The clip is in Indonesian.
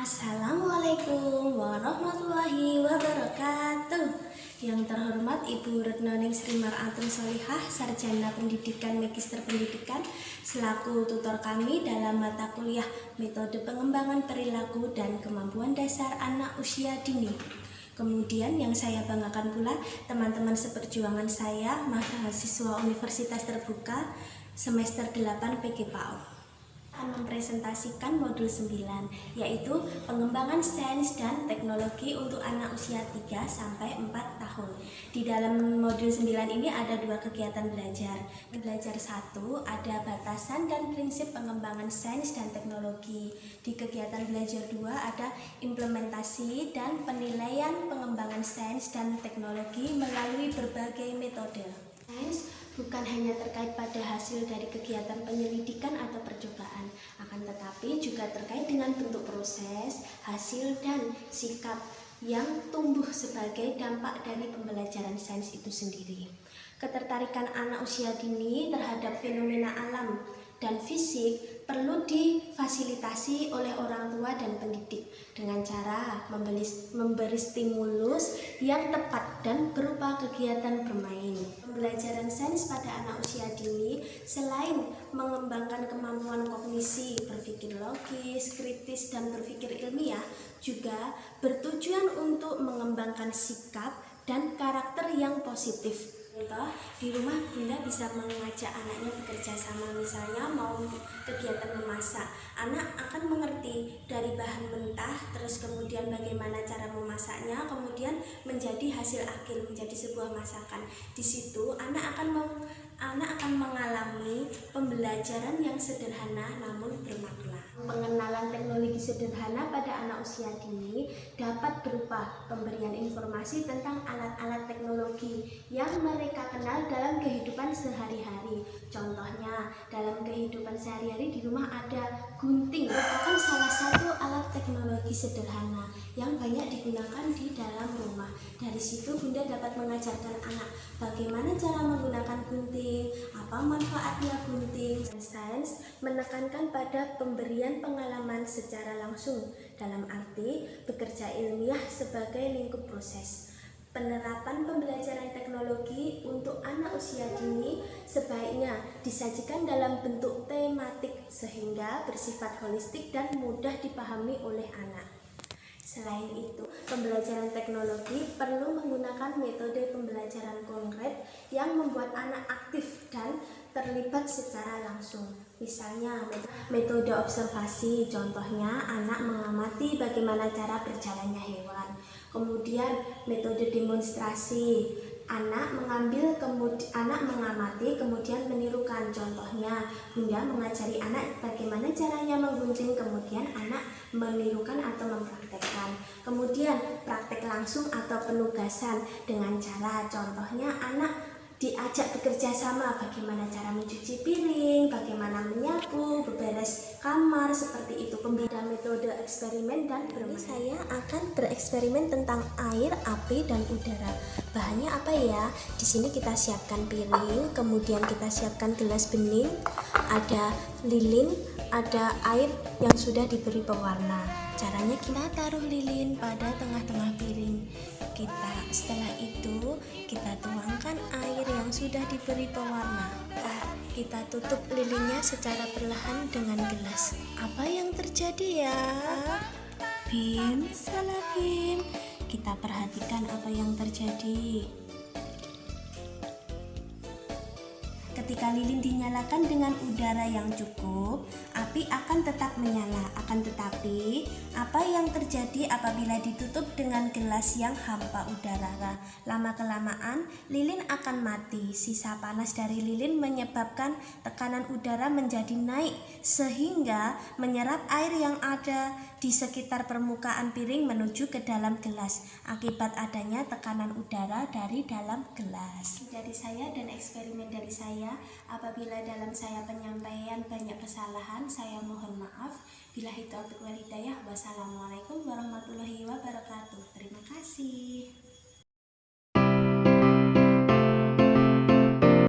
Assalamualaikum warahmatullahi wabarakatuh. Yang terhormat Ibu Retno Ningsri Mar'atun Sholihah, Sarjana Pendidikan Magister Pendidikan, selaku tutor kami dalam mata kuliah Metode Pengembangan Perilaku dan Kemampuan Dasar Anak Usia Dini. Kemudian yang saya banggakan pula teman-teman seperjuangan saya, mahasiswa Universitas Terbuka semester 8 PGPAU. Akan mempresentasikan modul 9, yaitu pengembangan sains dan teknologi untuk anak usia 3 sampai 4 tahun. Di dalam modul 9 ini ada dua kegiatan belajar. Belajar 1 ada batasan dan prinsip pengembangan sains dan teknologi. Di kegiatan belajar 2 ada implementasi dan penilaian pengembangan sains dan teknologi melalui berbagai metode. Sains bukan hanya terkait pada hasil dari kegiatan penyelidikan atau percobaan, akan tetapi juga terkait dengan bentuk proses, hasil, dan sikap yang tumbuh sebagai dampak dari pembelajaran sains itu sendiri. Ketertarikan anak usia dini terhadap fenomena alam dan fisik perlu difasilitasi oleh orang tua dan pendidik dengan cara memberi stimulus yang tepat dan berupa kegiatan bermain. Pembelajaran sains pada anak usia dini selain mengembangkan kemampuan kognisi, berpikir logis, kritis, dan berpikir ilmiah, juga bertujuan untuk mengembangkan sikap dan karakter yang positif. Contoh, di rumah Bunda bisa mengajak anaknya bekerja sama, misalnya mau kegiatan memasak. Anak akan mengerti dari bahan mentah, terus kemudian bagaimana cara memasaknya, kemudian menjadi hasil akhir, menjadi sebuah masakan. Di situ anak akan mengalami pembelajaran yang sederhana namun bermakna. Pengenalan teknologi sederhana pada anak usia dini dapat berupa pemberian informasi tentang alat-alat teknologi yang mereka kenal dalam kehidupan sehari-hari. Contohnya, dalam kehidupan sehari-hari di rumah ada gunting, merupakan salah satu alat teknologi sederhana yang banyak digunakan di dalam rumah. Dari situ Bunda dapat mengajarkan anak bagaimana cara menggunakan gunting, apa manfaatnya gunting. Sains menekankan pada pemberian pengalaman secara langsung, dalam arti bekerja ilmiah sebagai lingkup proses. Penerapan pembelajaran teknologi untuk anak usia dini sebaiknya disajikan dalam bentuk tematik sehingga bersifat holistik dan mudah dipahami oleh anak. Selain itu, pembelajaran teknologi perlu menggunakan metode pembelajaran konkret yang membuat anak aktif dan terlibat secara langsung. Misalnya, metode observasi, contohnya anak mengamati bagaimana cara berjalannya hewan. Kemudian, metode demonstrasi, anak mengamati kemudian menirukan. Contohnya, Bunda mengajari anak bagaimana caranya menggunting, kemudian anak menirukan atau mempraktekkan. Kemudian praktek langsung atau penugasan dengan cara, contohnya anak diajak bekerja sama, bagaimana cara mencuci piring, bagaimana menyapu, beberes kamar, seperti itu. Pembeda metode eksperimen dan bermain. Saya akan bereksperimen tentang air, api, dan udara. Bahannya apa ya? Di sini kita siapkan piring, kemudian kita siapkan gelas bening, ada lilin, ada air yang sudah diberi pewarna. Caranya kita taruh lilin pada tengah-tengah piring. Setelah itu kita tuangkan air yang sudah diberi pewarna. Kita tutup lilinnya secara perlahan dengan gelas. Apa yang terjadi ya? Bim, salah Bim. Kita perhatikan apa yang terjadi. Ketika lilin dinyalakan dengan udara yang cukup, api akan tetap menyala. Akan tetapi, apa yang terjadi apabila ditutup dengan gelas yang hampa udara? Lama-kelamaan, lilin akan mati. Sisa panas dari lilin menyebabkan tekanan udara menjadi naik, sehingga menyerap air yang ada di sekitar permukaan piring menuju ke dalam gelas, akibat adanya tekanan udara dari dalam gelas. Dari saya dan eksperimen dari saya, apabila dalam saya penyampaian banyak kesalahan, saya mohon maaf. Billahi taufiq wal hidayah. Wassalamualaikum warahmatullahi wabarakatuh. Terima kasih.